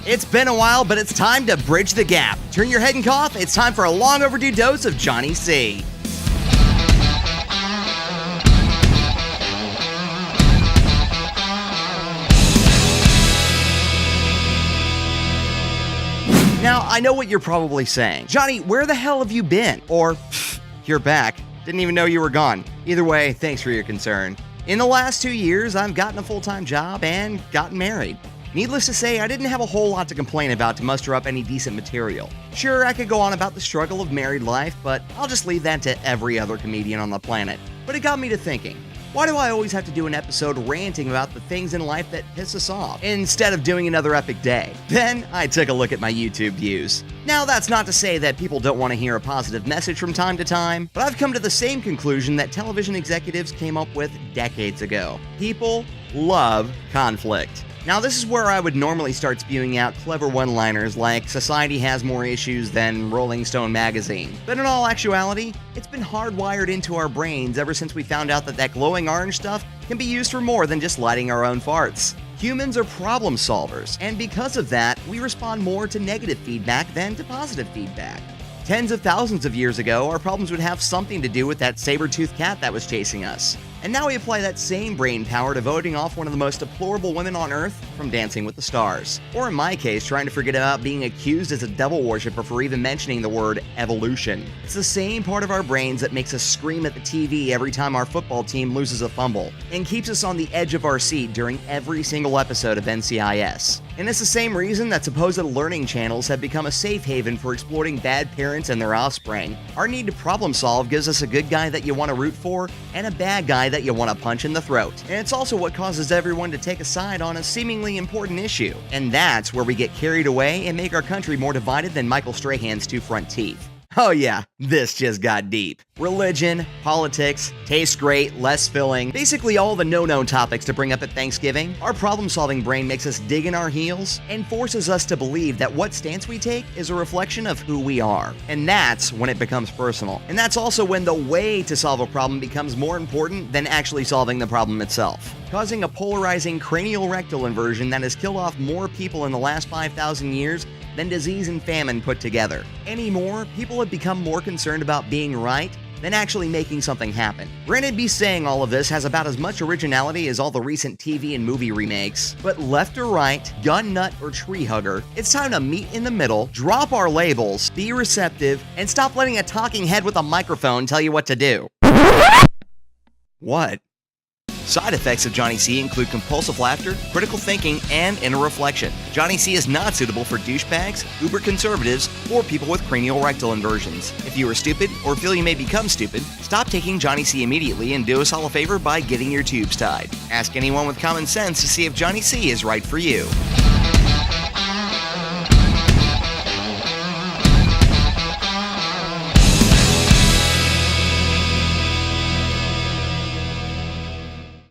It's been a while, but it's time to bridge the gap. Turn your head and cough. It's time for a long overdue dose of Johnny C. Now, I know what you're probably saying. Johnny, where the hell have you been? Or, you're back. Didn't even know you were gone. Either way, thanks for your concern. In the last 2 years, I've gotten a full-time job and gotten married. Needless to say, I didn't have a whole lot to complain about to muster up any decent material. Sure, I could go on about the struggle of married life, but I'll just leave that to every other comedian on the planet. But it got me to thinking. Why do I always have to do an episode ranting about the things in life that piss us off, instead of doing another epic day? Then, I took a look at my YouTube views. Now, that's not to say that people don't want to hear a positive message from time to time, but I've come to the same conclusion that television executives came up with decades ago. People love conflict. Now, this is where I would normally start spewing out clever one-liners like, society has more issues than Rolling Stone magazine. But in all actuality, it's been hardwired into our brains ever since we found out that that glowing orange stuff can be used for more than just lighting our own farts. Humans are problem solvers, and because of that, we respond more to negative feedback than to positive feedback. Tens of thousands of years ago, our problems would have something to do with that saber-toothed cat that was chasing us. And now we apply that same brain power to voting off one of the most deplorable women on Earth from Dancing with the Stars. Or in my case, trying to forget about being accused as a devil worshiper for even mentioning the word evolution. It's the same part of our brains that makes us scream at the TV every time our football team loses a fumble, and keeps us on the edge of our seat during every single episode of NCIS. And it's the same reason that supposed learning channels have become a safe haven for exploiting bad parents and their offspring. Our need to problem solve gives us a good guy that you want to root for, and a bad guy that you want to punch in the throat. And it's also what causes everyone to take a side on a seemingly important issue. And that's where we get carried away and make our country more divided than Michael Strahan's two front teeth. Oh yeah, this just got deep. Religion, politics, tastes great, less filling, basically all the no-known topics to bring up at Thanksgiving. Our problem-solving brain makes us dig in our heels and forces us to believe that what stance we take is a reflection of who we are. And that's when it becomes personal. And that's also when the way to solve a problem becomes more important than actually solving the problem itself, causing a polarizing cranial rectal inversion that has killed off more people in the last 5,000 years than disease and famine put together. Anymore, people have become more concerned about being right than actually making something happen. Granted, me saying all of this has about as much originality as all the recent TV and movie remakes, but left or right, gun nut or tree hugger, it's time to meet in the middle, drop our labels, be receptive, and stop letting a talking head with a microphone tell you what to do. What? Side effects of Johnny C include compulsive laughter, critical thinking, and inner reflection. Johnny C is not suitable for douchebags, uber conservatives, or people with cranial rectal inversions. If you are stupid or feel you may become stupid, stop taking Johnny C immediately and do us all a favor by getting your tubes tied. Ask anyone with common sense to see if Johnny C is right for you.